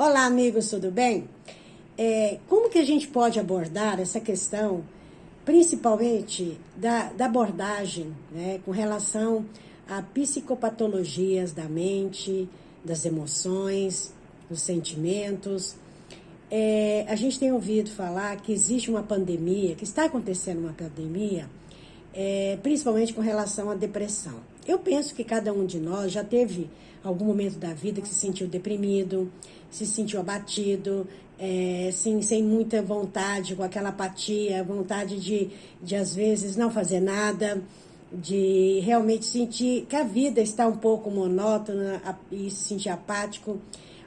Olá, amigos, tudo bem? Como que a gente pode abordar essa questão, principalmente da abordagem, né, com relação a psicopatologias da mente, das emoções, dos sentimentos? A gente tem ouvido falar que existe uma pandemia, que está acontecendo uma pandemia, principalmente com relação à depressão. Eu penso que cada um de nós já teve algum momento da vida que se sentiu deprimido, se sentiu abatido, sem muita vontade, com aquela apatia, vontade de às vezes não fazer nada, de realmente sentir que a vida está um pouco monótona e se sentir apático.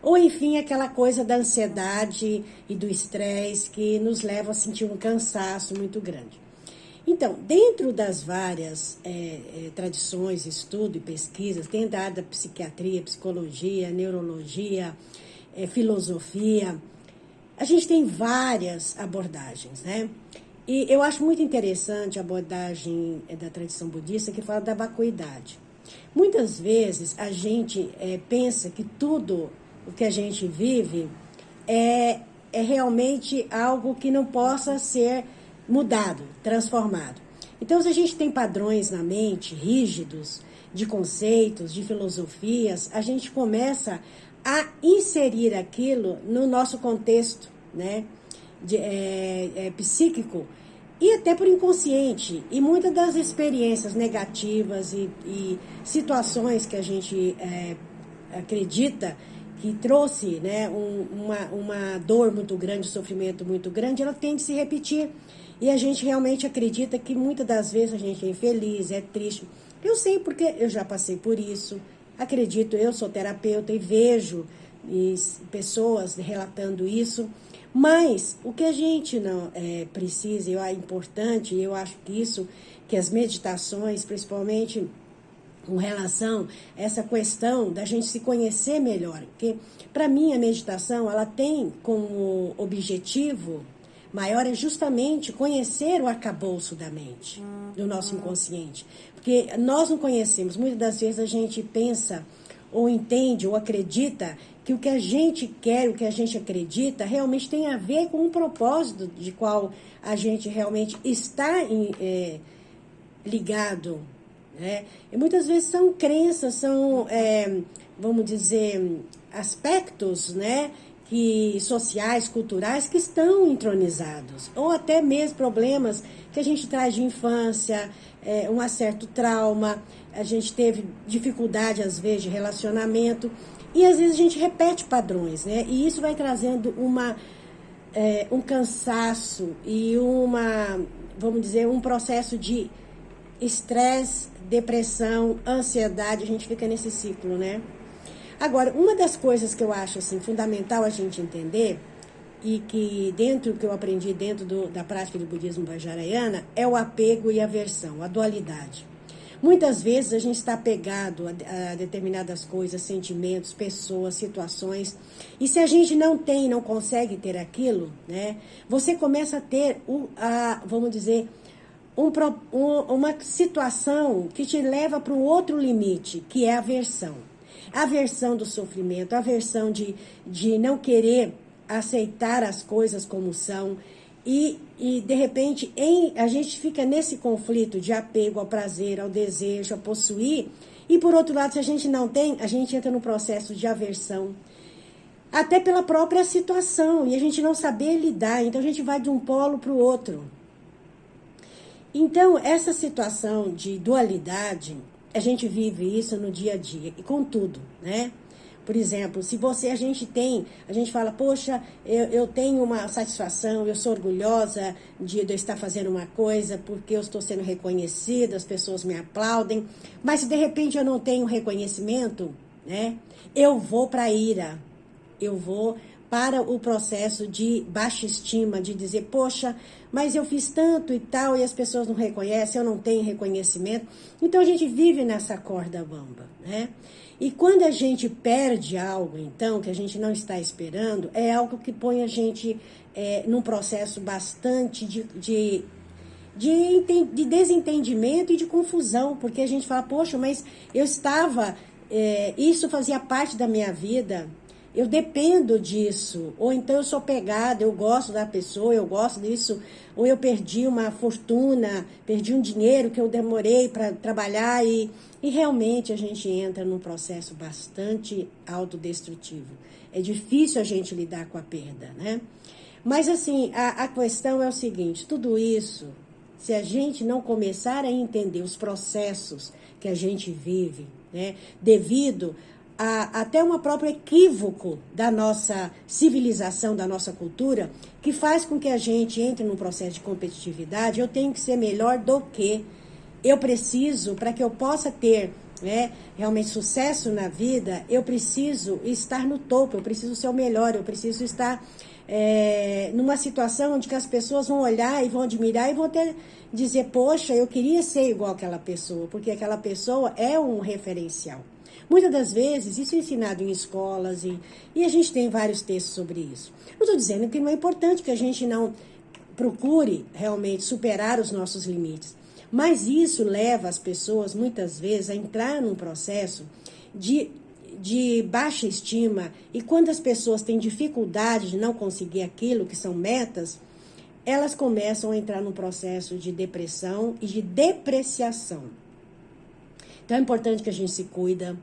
Ou, enfim, aquela coisa da ansiedade e do estresse que nos leva a sentir um cansaço muito grande. Então, dentro das várias tradições, estudo e pesquisas, dentro da área da psiquiatria, psicologia, neurologia, filosofia, a gente tem várias abordagens, né? E eu acho muito interessante a abordagem da tradição budista que fala da vacuidade. Muitas vezes a gente pensa que tudo o que a gente vive é realmente algo que não possa ser mudado, transformado. Então, se a gente tem padrões na mente, rígidos, de conceitos, de filosofias, a gente começa a inserir aquilo no nosso contexto, né, psíquico, e até por inconsciente. E muitas das experiências negativas e situações que a gente acredita que trouxe, né, uma dor muito grande, um sofrimento muito grande, ela tende a se repetir. E a gente realmente acredita que muitas das vezes a gente é infeliz, é triste. Eu sei porque eu já passei por isso. Acredito, eu sou terapeuta e vejo pessoas relatando isso. Mas o que a gente não precisa, e é importante, eu acho que isso, que as meditações, principalmente com relação a essa questão da gente se conhecer melhor. Porque, para mim, a meditação, ela tem como objetivo maior é justamente conhecer o arcabouço da mente, do nosso inconsciente. Porque nós não conhecemos. Muitas das vezes a gente pensa, ou entende, ou acredita que o que a gente quer, o que a gente acredita, realmente tem a ver com um propósito de qual a gente realmente está ligado, né? E muitas vezes são crenças, são, vamos dizer, aspectos, né, sociais, culturais, que estão entronizados. Ou até mesmo problemas que a gente traz de infância, um certo trauma, a gente teve dificuldade, às vezes, de relacionamento, e às vezes a gente repete padrões, né? E isso vai trazendo um cansaço e vamos dizer, um processo de estresse, depressão, ansiedade, a gente fica nesse ciclo, né? Agora, uma das coisas que eu acho assim, fundamental a gente entender, e que dentro que eu aprendi dentro da prática do budismo vajrayana, é o apego e a aversão, a dualidade. Muitas vezes a gente está apegado a determinadas coisas, sentimentos, pessoas, situações, e se a gente não consegue ter aquilo, né, você começa a ter, vamos dizer, uma situação que te leva para um outro limite, que é a aversão. A aversão do sofrimento, a aversão de não querer aceitar as coisas como são. E de repente, a gente fica nesse conflito de apego ao prazer, ao desejo, a possuir. E, por outro lado, se a gente não tem, a gente entra no processo de aversão. Até pela própria situação. E a gente não saber lidar. Então, a gente vai de um polo para o outro. Então, essa situação de dualidade, a gente vive isso no dia a dia, e com tudo, né? Por exemplo, se a gente fala, poxa, eu tenho uma satisfação, eu sou orgulhosa de eu estar fazendo uma coisa porque eu estou sendo reconhecida, as pessoas me aplaudem, mas se de repente eu não tenho reconhecimento, né? Eu vou para a ira, eu vou para o processo de baixa estima, de dizer, poxa, mas eu fiz tanto e tal, e as pessoas não reconhecem, eu não tenho reconhecimento. Então, a gente vive nessa corda bamba, né? E quando a gente perde algo, então, que a gente não está esperando, é algo que põe a gente num processo bastante de desentendimento e de confusão, porque a gente fala, poxa, mas eu estava, isso fazia parte da minha vida, eu dependo disso, ou então eu sou pegada, eu gosto da pessoa, eu gosto disso, ou eu perdi uma fortuna, perdi um dinheiro que eu demorei para trabalhar e realmente a gente entra num processo bastante autodestrutivo. É difícil a gente lidar com a perda, né? Mas assim, a questão é o seguinte, tudo isso, se a gente não começar a entender os processos que a gente vive, né, devido até um próprio equívoco da nossa civilização, da nossa cultura, que faz com que a gente entre num processo de competitividade, eu tenho que ser melhor do que eu preciso, para que eu possa ter, né, realmente sucesso na vida, eu preciso estar no topo, eu preciso ser o melhor, eu preciso estar numa situação onde que as pessoas vão olhar e vão admirar e vão ter, dizer, poxa, eu queria ser igual àquela pessoa, porque aquela pessoa é um referencial. Muitas das vezes, isso é ensinado em escolas e a gente tem vários textos sobre isso. Não estou dizendo que não é importante que a gente não procure realmente superar os nossos limites, mas isso leva as pessoas, muitas vezes, a entrar num processo de baixa estima, e quando as pessoas têm dificuldade de não conseguir aquilo que são metas, elas começam a entrar num processo de depressão e de depreciação. Então é importante que a gente se cuida.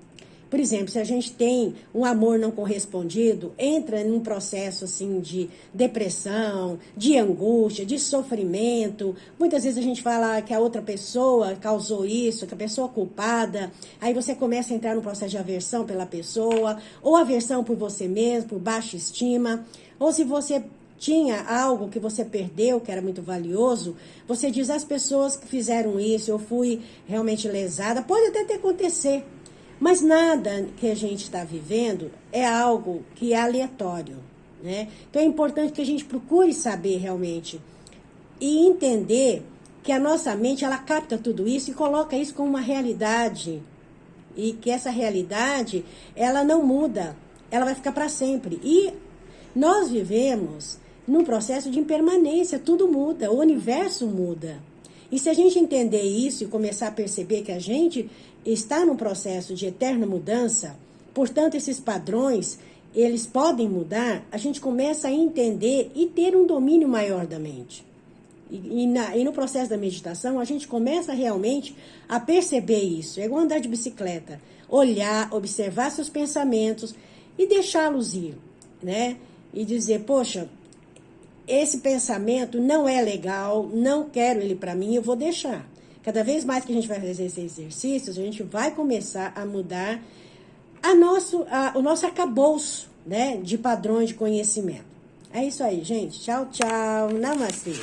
Por exemplo, se a gente tem um amor não correspondido, entra num processo assim de depressão, de angústia, de sofrimento. Muitas vezes a gente fala que a outra pessoa causou isso, que a pessoa é culpada. Aí você começa a entrar num processo de aversão pela pessoa, ou aversão por você mesmo, por baixa estima. Ou se você tinha algo que você perdeu, que era muito valioso, você diz, as pessoas que fizeram isso, eu fui realmente lesada. Pode até ter acontecer. Mas nada que a gente está vivendo é algo que é aleatório, né? Então é importante que a gente procure saber realmente e entender que a nossa mente, ela capta tudo isso e coloca isso como uma realidade. E que essa realidade, ela não muda, ela vai ficar para sempre. E nós vivemos num processo de impermanência, tudo muda, o universo muda. E se a gente entender isso e começar a perceber que a gente está num processo de eterna mudança, portanto, esses padrões, eles podem mudar, a gente começa a entender e ter um domínio maior da mente. E no processo da meditação, a gente começa realmente a perceber isso. É igual andar de bicicleta. Olhar, observar seus pensamentos e deixá-los ir, né? E dizer, poxa, esse pensamento não é legal, não quero ele para mim, eu vou deixar. Cada vez mais que a gente vai fazer esses exercícios, a gente vai começar a mudar o nosso arcabouço, né, de padrões de conhecimento. É isso aí, gente. Tchau, tchau. Namastê.